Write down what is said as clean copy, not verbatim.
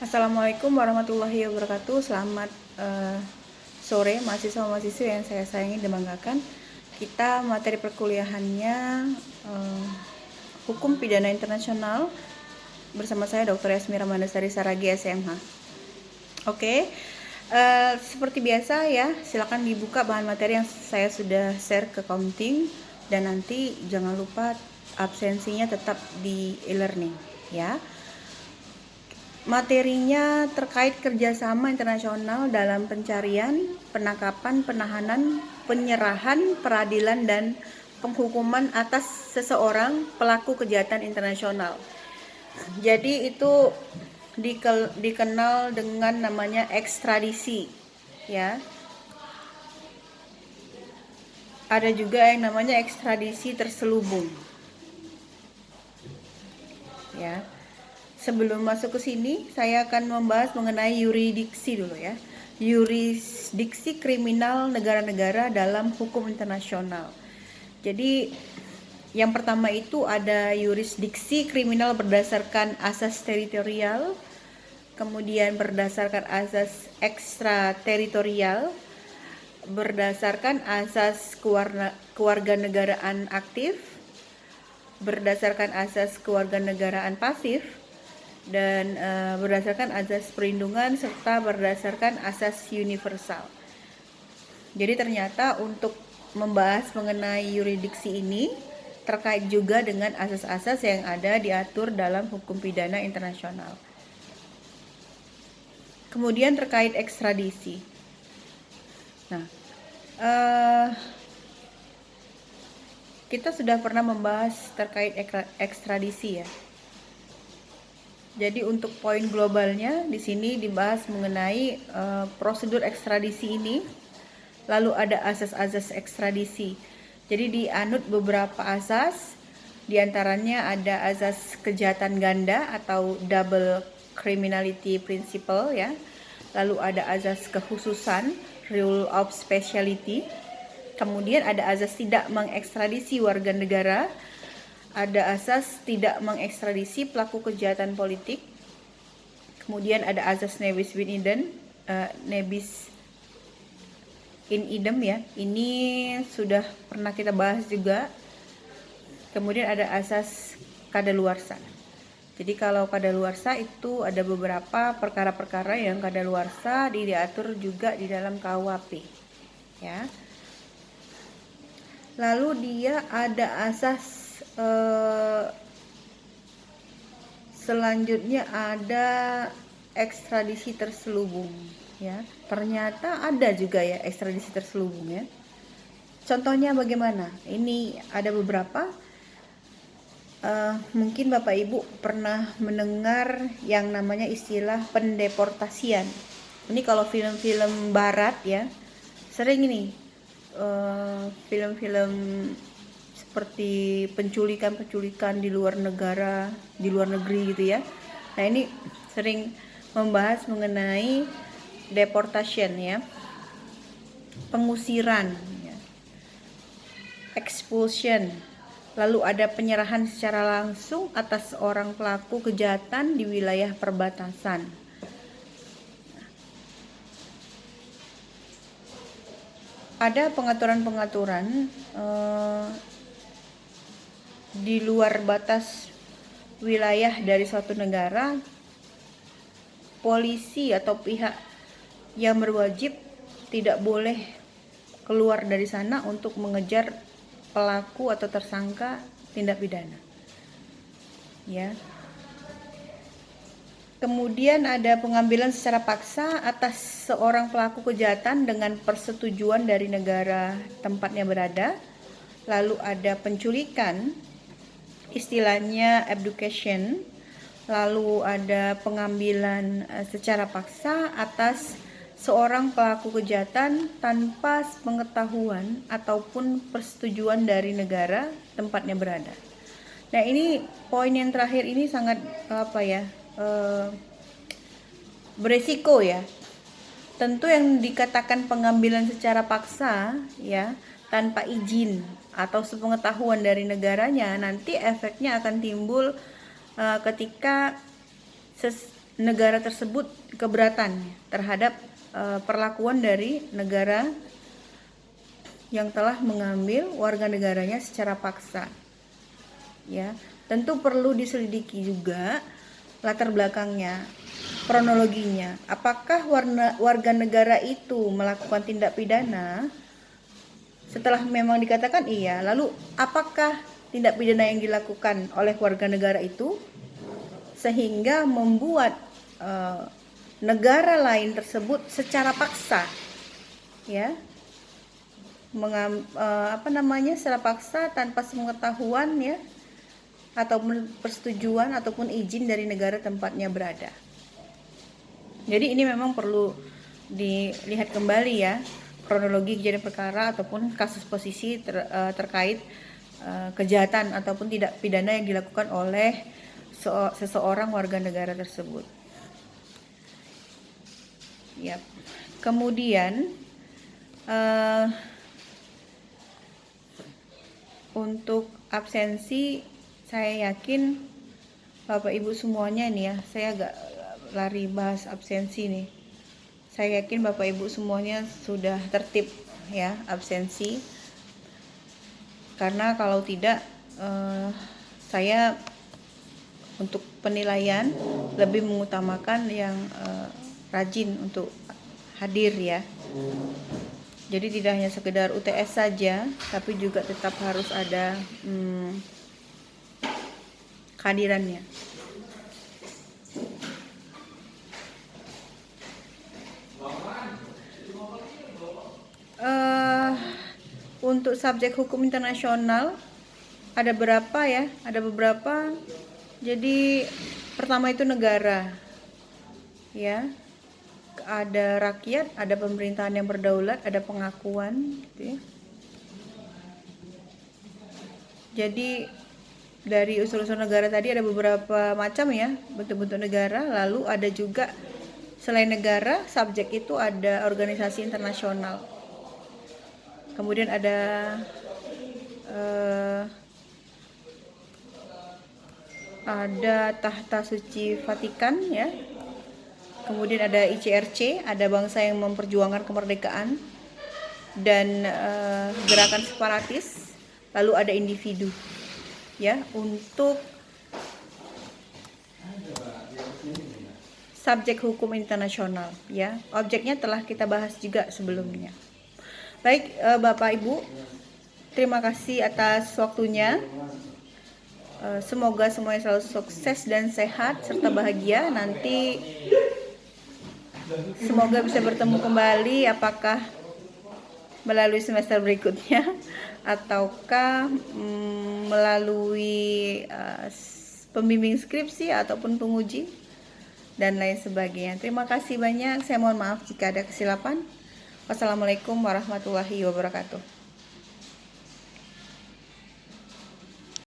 Assalamualaikum warahmatullahi wabarakatuh. Selamat sore mahasiswa-mahasiswi yang saya sayangi dan banggakan. Kita materi perkuliahannya Hukum Pidana Internasional bersama saya Dr. Yasmira Mandasari Saragi SMH. Oke. Seperti biasa ya, silakan dibuka bahan materi yang saya sudah share ke Counting, dan nanti jangan lupa absensinya tetap di e-learning ya. Materinya terkait kerjasama internasional dalam pencarian, penangkapan, penahanan, penyerahan, peradilan, dan penghukuman atas seseorang pelaku kejahatan internasional. Jadi itu dikenal dengan namanya ekstradisi, ya. Ada juga yang namanya ekstradisi terselubung, ya. Sebelum masuk ke sini, saya akan membahas mengenai yurisdiksi dulu ya. Yurisdiksi kriminal negara-negara dalam hukum internasional. Jadi yang pertama itu ada yurisdiksi kriminal berdasarkan asas teritorial, kemudian berdasarkan asas ekstrateritorial, berdasarkan asas kewarganegaraan aktif, berdasarkan asas kewarganegaraan pasif, dan berdasarkan asas perlindungan, serta berdasarkan asas universal. Jadi ternyata untuk membahas mengenai yurisdiksi ini terkait juga dengan asas-asas yang ada diatur dalam hukum pidana internasional. Kemudian terkait ekstradisi. Nah, kita sudah pernah membahas terkait ekstradisi ya. Jadi untuk poin globalnya di sini dibahas mengenai prosedur ekstradisi ini, lalu ada asas-asas ekstradisi. Jadi dianut beberapa asas, diantaranya ada asas kejahatan ganda atau double criminality principle ya. Lalu ada asas kekhususan, rule of speciality. Kemudian ada asas tidak mengekstradisi warga negara. Ada asas tidak mengekstradisi pelaku kejahatan politik. Kemudian ada asas nebis in idem ya. Ini sudah pernah kita bahas juga. Kemudian ada asas kadaluarsa. Jadi kalau kadaluarsa itu ada beberapa perkara-perkara yang kadaluarsa diatur juga di dalam KUHP ya. Lalu dia ada asas selanjutnya ada ekstradisi terselubung ya. Ternyata ada juga ya ekstradisi terselubung ya. Contohnya bagaimana? Ini ada beberapa. Mungkin Bapak Ibu pernah mendengar yang namanya istilah pendeportasian. Ini kalau film-film barat ya, sering ini film-film seperti penculikan di luar negara, di luar negeri gitu ya. Nah ini sering membahas mengenai deportation ya, pengusiran ya, expulsion. Lalu ada penyerahan secara langsung atas orang pelaku kejahatan di wilayah perbatasan. Ada pengaturan-pengaturan di luar batas wilayah dari suatu negara, polisi atau pihak yang berwajib tidak boleh keluar dari sana untuk mengejar pelaku atau tersangka tindak pidana. Ya. Kemudian ada pengambilan secara paksa atas seorang pelaku kejahatan dengan persetujuan dari negara tempatnya berada. Lalu ada penculikan, istilahnya abduction. Lalu ada pengambilan secara paksa atas seorang pelaku kejahatan tanpa pengetahuan ataupun persetujuan dari negara tempatnya berada. Nah ini poin yang terakhir ini sangat beresiko ya. Tentu yang dikatakan pengambilan secara paksa ya, tanpa izin atau sepengetahuan dari negaranya, nanti efeknya akan timbul ketika negara tersebut keberatan terhadap perlakuan dari negara yang telah mengambil warga negaranya secara paksa. Ya, tentu perlu diselidiki juga latar belakangnya, kronologinya. Apakah warga negara itu melakukan tindak pidana? Setelah memang dikatakan iya, lalu apakah tindak pidana yang dilakukan oleh warga negara itu sehingga membuat negara lain tersebut secara paksa, ya, secara paksa tanpa sepengetahuan, ya, ataupun persetujuan ataupun izin dari negara tempatnya berada. Jadi ini memang perlu dilihat kembali, ya, kronologi kejadian perkara ataupun kasus posisi terkait kejahatan ataupun tidak pidana yang dilakukan oleh seseorang warga negara tersebut. Yap. Kemudian untuk absensi, saya yakin Bapak Ibu semuanya nih, ya, saya agak lari bahas absensi nih. Saya yakin Bapak Ibu semuanya sudah tertib, ya, absensi. Karena kalau tidak, saya untuk penilaian lebih mengutamakan yang rajin untuk hadir, ya. Jadi tidak hanya sekedar UTS saja, tapi juga tetap harus ada kehadirannya. Untuk subjek hukum internasional ada berapa, ya? Ada beberapa. Jadi pertama itu negara, ya. Ada rakyat, ada pemerintahan yang berdaulat, ada pengakuan, gitu, ya. Jadi dari unsur-unsur negara tadi ada beberapa macam, ya, bentuk-bentuk negara. Lalu ada juga selain negara, subjek itu ada organisasi internasional. Kemudian ada Tahta Suci Vatikan, ya. Kemudian ada ICRC, ada bangsa yang memperjuangkan kemerdekaan dan gerakan separatis. Lalu ada individu, ya. Untuk subjek hukum internasional, ya, objeknya telah kita bahas juga sebelumnya. Baik, Bapak Ibu, terima kasih atas waktunya. Semoga semuanya selalu sukses dan sehat serta bahagia. Nanti semoga bisa bertemu kembali, apakah melalui semester berikutnya ataukah melalui pembimbing skripsi ataupun penguji dan lain sebagainya. Terima kasih banyak. Saya mohon maaf jika ada kesilapan. Wassalamualaikum warahmatullahi wabarakatuh.